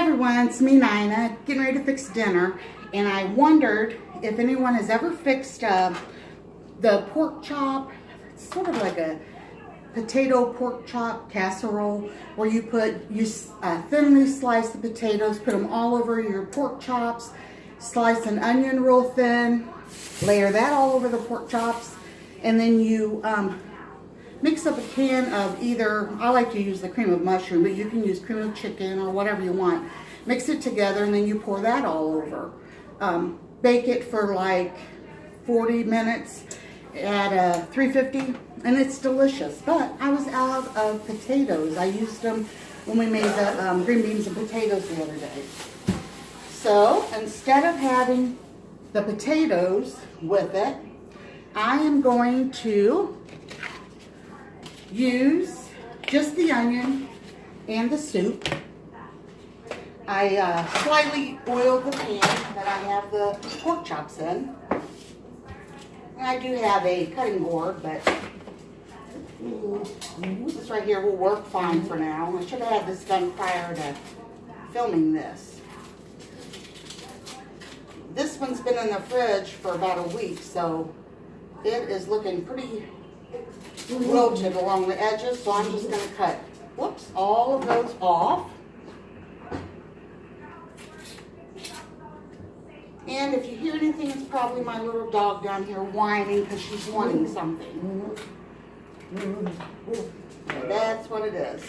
everyone, it's me, Nina, getting ready to fix dinner, and I wondered if anyone has ever fixed the pork chop. It's sort of like a potato pork chop casserole where you thinly slice the potatoes, put them all over your pork chops, slice an onion real thin, layer that all over the pork chops, and then you mix up a can of either, I like to use the cream of mushroom, but you can use cream of chicken or whatever you want. Mix it together and then you pour that all over. Bake it for like 40 minutes at 350 and it's delicious. But I was out of potatoes. I used them when we made the green beans and potatoes the other day. So instead of having the potatoes with it, I am going to use just the onion and the soup. I slightly oiled the pan that I have the pork chops in. And I do have a cutting board, but this right here will work fine for now. I should have had this done prior to filming this. This one's been in the fridge for about a week, so it is looking pretty wilted along the edges, so I'm just going to cut, all of those off. And if you hear anything, it's probably my little dog down here whining because she's wanting something. So that's what it is.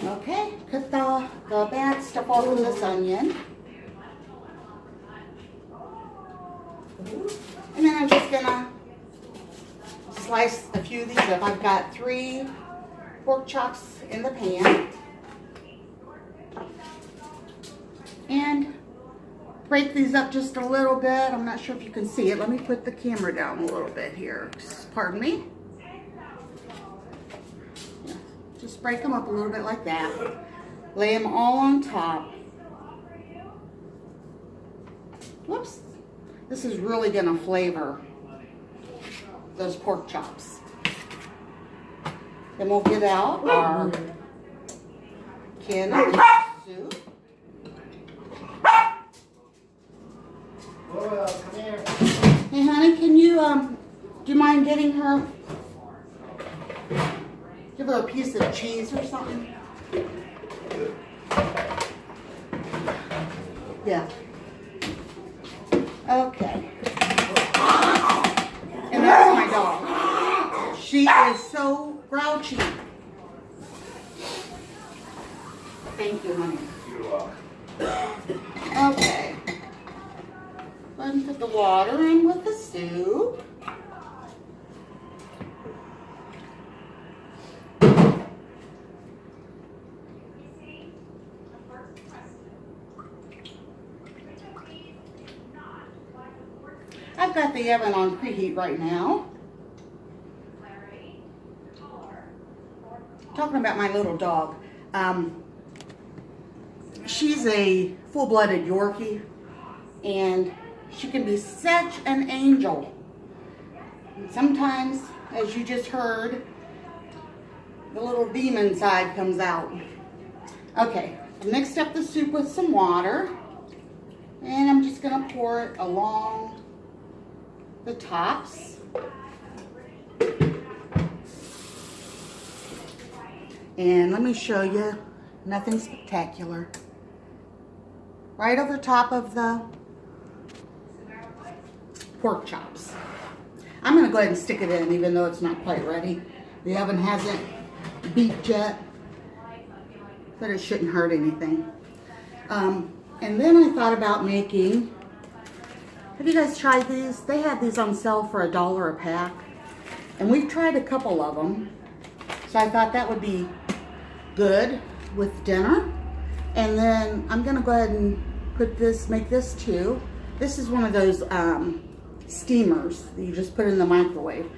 Okay, cut the bad stuff off of this onion. And then I'm just going to slice a few of these up. I've got 3 pork chops in the pan. And break these up just a little bit. I'm not sure if you can see it. Let me put the camera down a little bit here. Pardon me. Just break them up a little bit like that. Lay them all on top. Whoops. This is really going to flavor those pork chops. Then we'll get out our can of soup. Come here. Hey honey, can you, do you mind getting her, give her a piece of cheese or something? Yeah. Okay. And that's my dog. She is so grouchy. Thank you, honey. Okay. Go ahead and put the water in with the soup. I've got the oven on preheat right now. Talking about my little dog. She's a full-blooded Yorkie, and she can be such an angel. And sometimes, as you just heard, the little demon side comes out. Okay, I mixed up the soup with some water, and I'm just going to pour it along the tops. And let me show you, nothing spectacular. Right over top of the pork chops. I'm going to go ahead and stick it in even though it's not quite ready. The oven hasn't beeped yet, but it shouldn't hurt anything. And then I thought about making, have you guys tried these? They had these on sale for $1 a pack. And we've tried a couple of them. So I thought that would be good with dinner. And then I'm going to go ahead and make this too. This is one of those steamers that you just put in the microwave.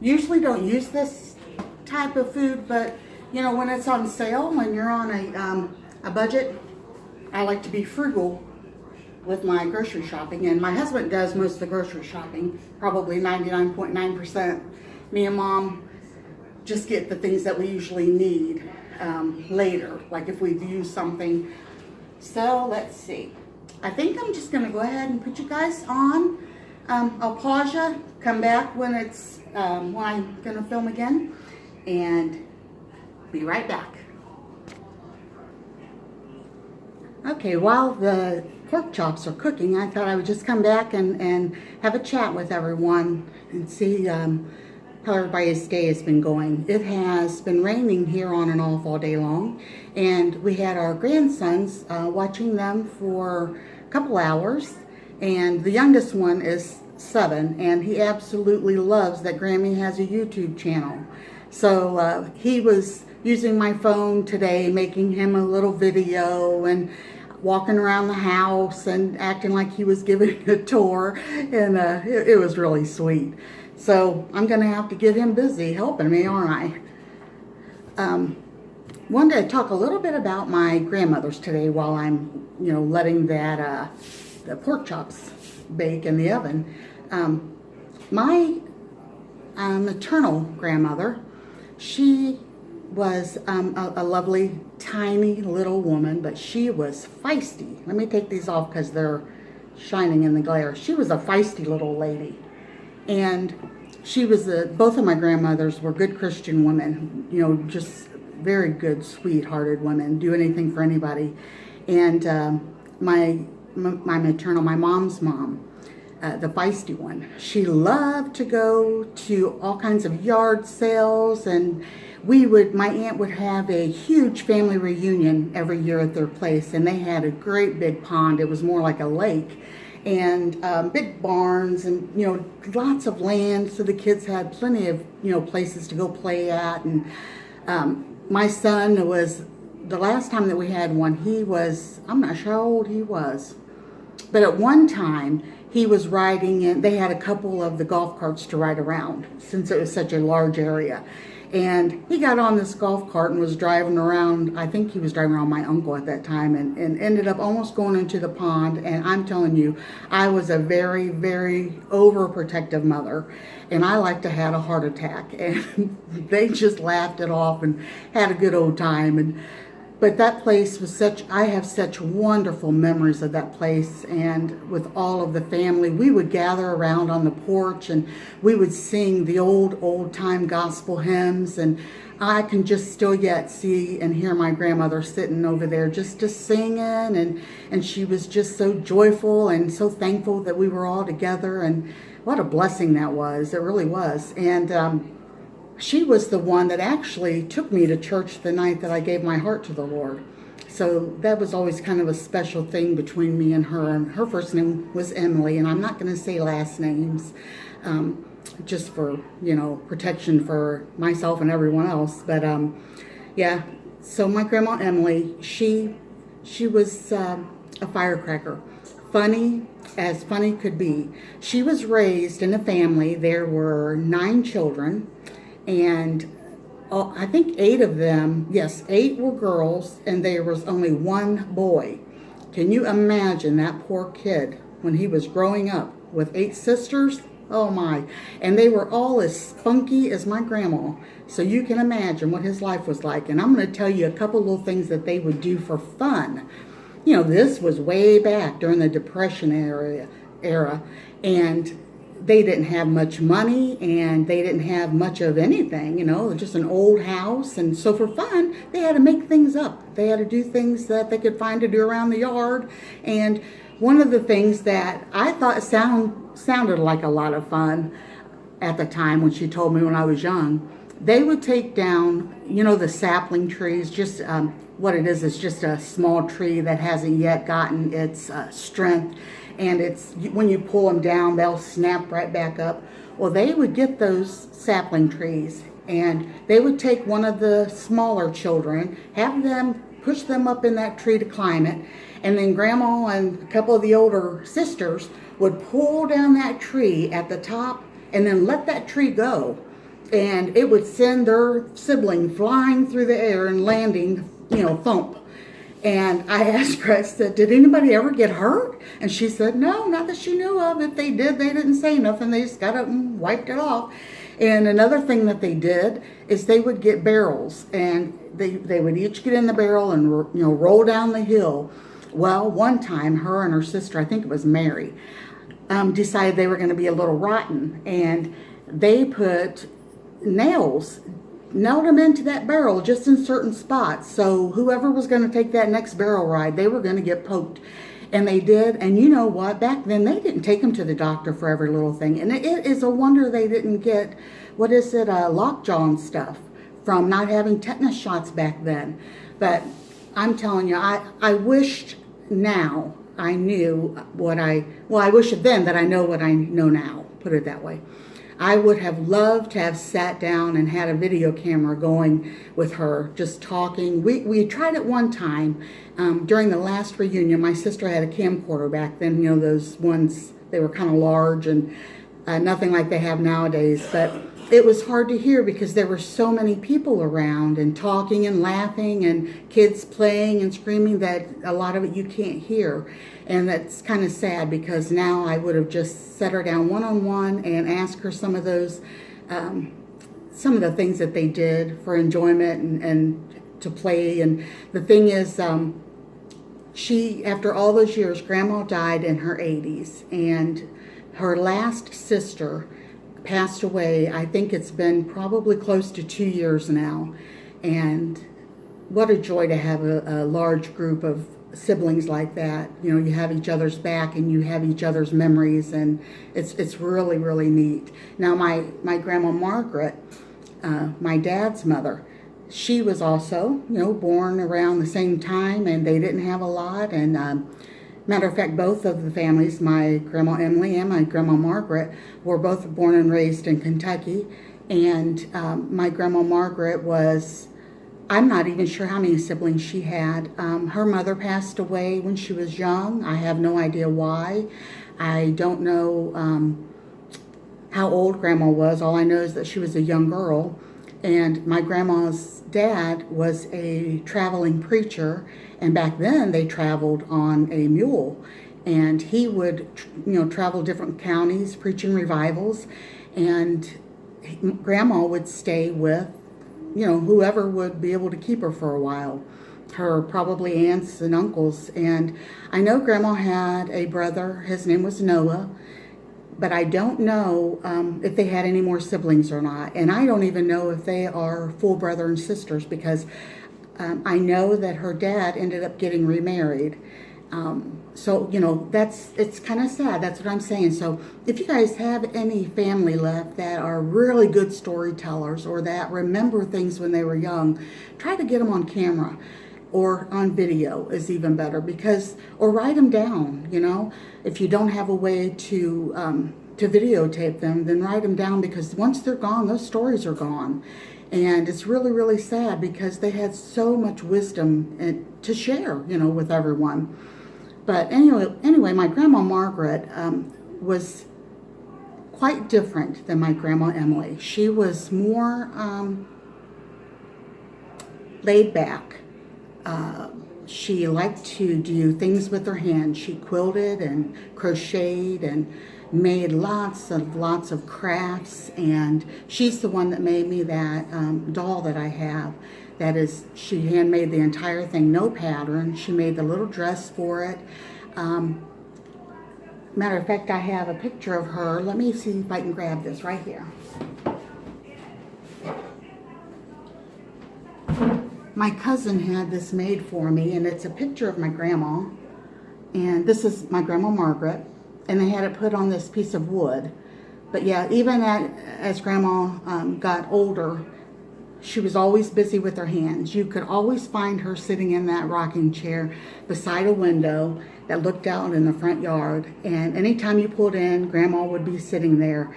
Usually don't use this type of food, but you know, when it's on sale, when you're on a budget, I like to be frugal with my grocery shopping, and my husband does most of the grocery shopping, probably 99.9%. Me and Mom just get the things that we usually need. later, like if we use something. So let's see. I think I'm just going to go ahead and put you guys on. I'll pause you, come back when it's when I'm going to film again, and be right back. Okay, while the pork chops are cooking, I thought I would just come back and have a chat with everyone and see how everybody's day has been going. It has been raining here on and off all day long, and we had our grandsons watching them for a couple hours, and the youngest one is 7, and he absolutely loves that Grammy has a YouTube channel. So he was using my phone today, making him a little video and walking around the house and acting like he was giving a tour, and it was really sweet. So I'm going to have to get him busy helping me, aren't I? Wanted to talk a little bit about my grandmother's today while I'm, letting that the pork chops bake in the oven. My maternal grandmother, she was a lovely, tiny little woman, but she was feisty. Let me take these off because they're shining in the glare. She was a feisty little lady. And she was, both of my grandmothers were good Christian women, just very good, sweet-hearted women, do anything for anybody. And my mom's mom, the feisty one, she loved to go to all kinds of yard sales, and my aunt would have a huge family reunion every year at their place, and they had a great big pond. It was more like a lake, and big barns, and lots of land, so the kids had plenty of places to go play at. And my son was, the last time that we had one, I'm not sure how old he was, but at one time he was riding in, they had a couple of the golf carts to ride around since it was such a large area. And he got on this golf cart and was driving around, I think he was driving around my uncle at that time, and ended up almost going into the pond. And I'm telling you, I was a very, very overprotective mother, and I like to have a heart attack. And they just laughed it off and had a good old time. But that place was I have such wonderful memories of that place, and with all of the family, we would gather around on the porch and we would sing the old time gospel hymns, and I can just still yet see and hear my grandmother sitting over there just singing, and she was just so joyful and so thankful that we were all together, and what a blessing that was. It really was. And she was the one that actually took me to church the night that I gave my heart to the Lord. So that was always kind of a special thing between me and her. And her first name was Emily, and I'm not going to say last names, just for, protection for myself and everyone else. But yeah, so my grandma Emily, she was a firecracker. Funny as funny could be. She was raised in a family. There were 9 children. And I think 8 of them, 8 were girls, and there was only 1 boy. Can you imagine that poor kid when he was growing up with 8 sisters? Oh my. And they were all as spunky as my grandma. So you can imagine what his life was like. And I'm going to tell you a couple little things that they would do for fun. This was way back during the Depression era. And they didn't have much money, and they didn't have much of anything, just an old house. And so for fun, they had to make things up. They had to do things that they could find to do around the yard. And one of the things that I thought sounded like a lot of fun at the time when she told me when I was young, they would take down, the sapling trees, just what it is just a small tree that hasn't yet gotten its strength. And it's when you pull them down, they'll snap right back up. Well, they would get those sapling trees, and they would take one of the smaller children, have them push them up in that tree to climb it, and then Grandma and a couple of the older sisters would pull down that tree at the top and then let that tree go. And it would send their sibling flying through the air and landing, thump. And I asked her, I said, did anybody ever get hurt? And she said, no, not that she knew of. If they did, they didn't say nothing. They just got up and wiped it off. And another thing that they did is they would get barrels, and they would each get in the barrel and roll down the hill. Well, one time, her and her sister, I think it was Mary, decided they were going to be a little rotten, and they put nailed them into that barrel just in certain spots. So whoever was going to take that next barrel ride, they were going to get poked. And they did. And you know what? Back then, they didn't take them to the doctor for every little thing. And it is a wonder they didn't get, lockjaw and stuff from not having tetanus shots back then. But I'm telling you, I wished now I knew I wish then that I know what I know now, put it that way. I would have loved to have sat down and had a video camera going with her, just talking. We tried it one time during the last reunion. My sister had a camcorder back then, those ones, they were kind of large and nothing like they have nowadays. But it was hard to hear because there were so many people around and talking and laughing and kids playing and screaming that a lot of it you can't hear. And that's kind of sad, because now I would have just set her down one-on-one and asked her some of those, some of the things that they did for enjoyment and to play. And the thing is, after all those years, Grandma died in her 80s, and her last sister passed away. I think it's been probably close to 2 years now. And what a joy to have a large group of siblings like that. You have each other's back and you have each other's memories, and it's really, really neat. Now my grandma Margaret, my dad's mother, she was also born around the same time, and they didn't have a lot. And matter of fact, both of the families, my grandma Emily and my grandma Margaret, were both born and raised in Kentucky. And my grandma Margaret was, I'm not even sure how many siblings she had. Her mother passed away when she was young. I have no idea why. I don't know how old Grandma was. All I know is that she was a young girl. And my grandma's dad was a traveling preacher. And back then they traveled on a mule. And he would, travel different counties preaching revivals. And Grandma would stay with whoever would be able to keep her for a while, her probably aunts and uncles. And I know Grandma had a brother, his name was Noah, but I don't know if they had any more siblings or not. And I don't even know if they are full brother and sisters, because I know that her dad ended up getting remarried. So, it's kind of sad. That's what I'm saying. So if you guys have any family left that are really good storytellers, or that remember things when they were young, try to get them on camera, or on video is even better, or write them down. If you don't have a way to videotape them, then write them down, because once they're gone, those stories are gone. And it's really, really sad, because they had so much wisdom to share, with everyone. But anyway, my grandma Margaret was quite different than my grandma Emily. She was more laid back. She liked to do things with her hands. She quilted and crocheted and made lots of crafts. And she's the one that made me that doll that I have. That is, she handmade the entire thing, no pattern. She made the little dress for it. Matter of fact, I have a picture of her. Let me see if I can grab this right here. My cousin had this made for me, and it's a picture of my grandma. And this is my grandma Margaret. And they had it put on this piece of wood. But yeah, even as Grandma got older, she was always busy with her hands. You could always find her sitting in that rocking chair beside a window that looked out in the front yard. And anytime you pulled in, Grandma would be sitting there.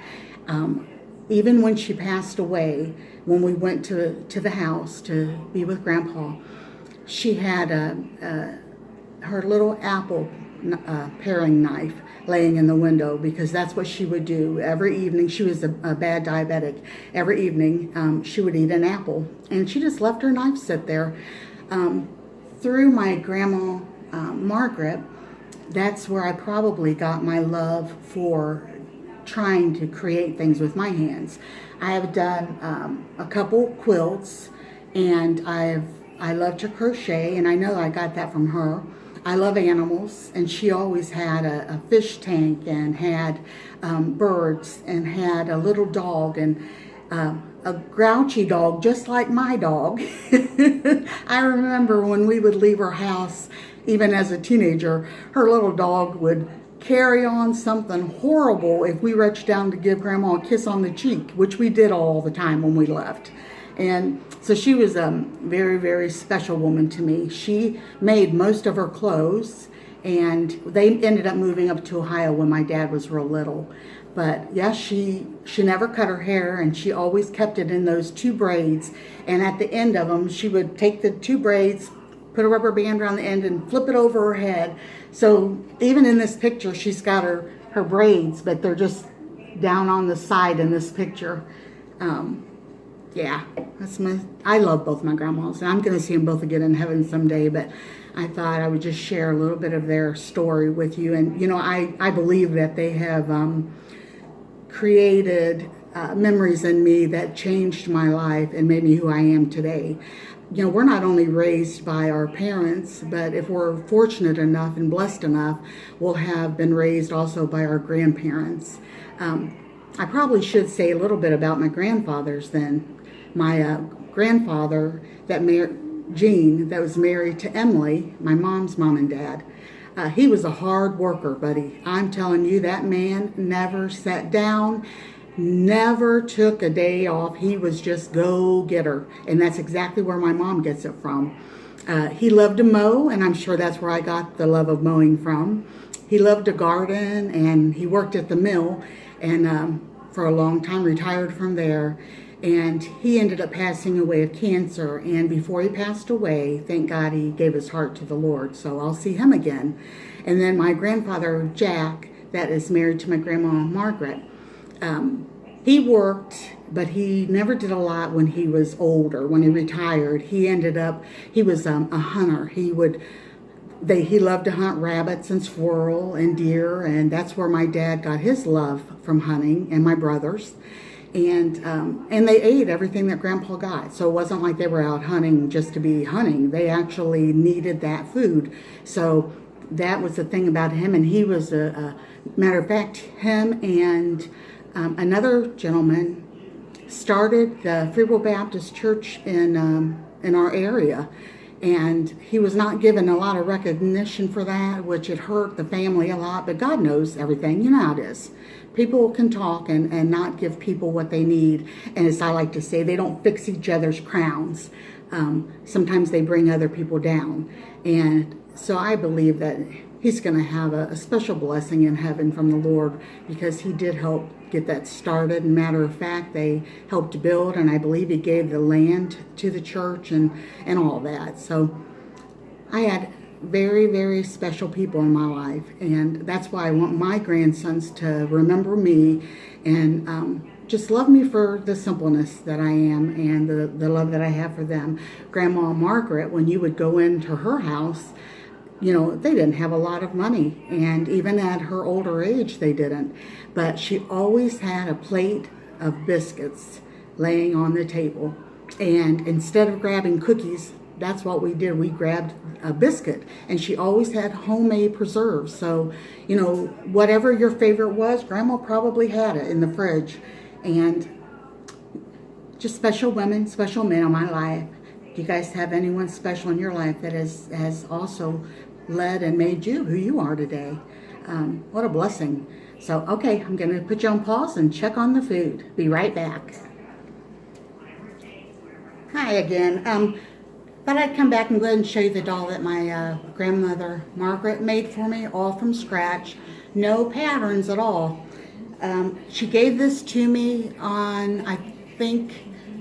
Even when she passed away, when we went to the house to be with Grandpa, she had her little apple paring knife laying in the window, because that's what she would do every evening. She was a bad diabetic. Every evening she would eat an apple, and she just left her knife sit there. Through my grandma Margaret, that's where I probably got my love for trying to create things with my hands. I have done a couple quilts, and I love to crochet, and I know I got that from her. I love animals, and she always had a fish tank and had birds and had a little dog and a grouchy dog just like my dog. I remember when we would leave her house, even as a teenager, her little dog would carry on something horrible if we reached down to give Grandma a kiss on the cheek, which we did all the time when we left. And so she was a very, very special woman to me. She made most of her clothes, and they ended up moving up to Ohio when my dad was real little. But yeah, she never cut her hair, and she always kept it in those 2 braids. And at the end of them, she would take the 2 braids, put a rubber band around the end, and flip it over her head. So even in this picture, she's got her braids, but they're just down on the side in this picture. Yeah, I love both my grandmas, and I'm going to see them both again in heaven someday, but I thought I would just share a little bit of their story with you. And, you know, I believe that they have created memories in me that changed my life and made me who I am today. You know, we're not only raised by our parents, but if we're fortunate enough and blessed enough, we'll have been raised also by our grandparents. I probably should say a little bit about my grandfathers then. My grandfather, Gene, that was married to Emily, my mom's mom and dad. He was a hard worker, buddy. I'm telling you, that man never sat down, never took a day off. He was just go-getter, and that's exactly where my mom gets it from. He loved to mow, and I'm sure that's where I got the love of mowing from. He loved to garden, and he worked at the mill, and for a long time retired from there. And he ended up passing away of cancer. And before he passed away, thank God he gave his heart to the Lord. So I'll see him again. And then my grandfather, Jack, that is married to my grandma, Margaret, he worked, but he never did a lot when he was older. When he retired, he was a hunter. He loved to hunt rabbits and squirrel and deer. And that's where my dad got his love from hunting, and my brothers. And they ate everything that Grandpa got. So it wasn't like they were out hunting just to be hunting. They actually needed that food. So that was the thing about him. And he was, matter of fact, him and another gentleman started the Free Will Baptist Church in our area. And he was not given a lot of recognition for that, which it hurt the family a lot. But God knows everything. You know how it is. People can talk and not give people what they need. And as I like to say, they don't fix each other's crowns. Sometimes they bring other people down. And so I believe that he's going to have a special blessing in heaven from the Lord, because he did help get that started. And matter of fact, they helped build, and I believe he gave the land to the church and all that. So I had very, very special people in my life, and that's why I want my grandsons to remember me and just love me for the simpleness that I am and the love that I have for them. Grandma Margaret, when you would go into her house, you know, they didn't have a lot of money, and even at her older age, they didn't. But she always had a plate of biscuits laying on the table, and instead of grabbing cookies, that's what we did. We grabbed a biscuit, and she always had homemade preserves. So, you know, whatever your favorite was, Grandma probably had it in the fridge. And just special women, special men in my life. Do you guys have anyone special in your life that has also led and made you who you are today? What a blessing. So, okay, I'm going to put you on pause and check on the food. Be right back. Hi again. Thought I'd come back and go ahead and show you the doll that my grandmother Margaret made for me, all from scratch. No patterns at all. She gave this to me on, I think,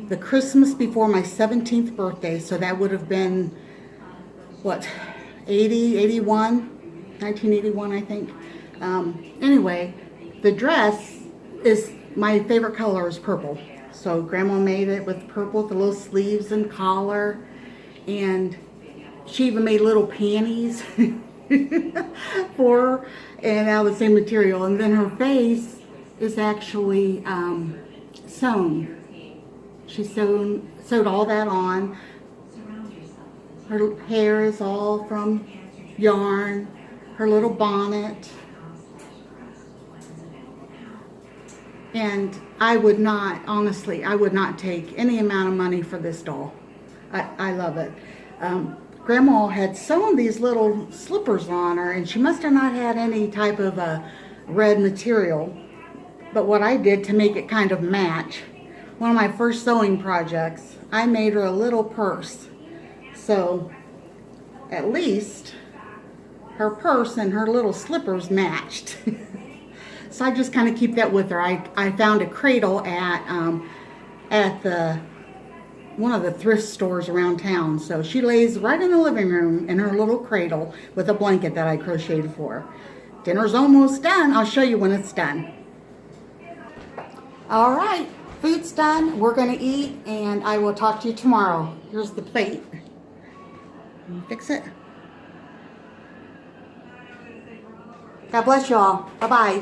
the Christmas before my 17th birthday. So that would have been, what, 1981, I think. Anyway, the dress is, my favorite color is purple. So Grandma made it with purple, with the little sleeves and collar. And she even made little panties for her, and out of the same material. And then her face is actually sewn. She sewed all that on. Her hair is all from yarn. Her little bonnet. And I would not, honestly, I would not take any amount of money for this doll. I love it. Grandma had sewn these little slippers on her, and she must have not had any type of red material. But what I did to make it kind of match, one of my first sewing projects, I made her a little purse. So at least her purse and her little slippers matched. So I just kind of keep that with her. I found a cradle at one of the thrift stores around town. So she lays right in the living room in her little cradle with a blanket that I crocheted for her. Dinner's almost done. I'll show you when it's done. All right, food's done. We're going to eat, and I will talk to you tomorrow. Here's the plate. Fix it. God bless you all. Bye-bye.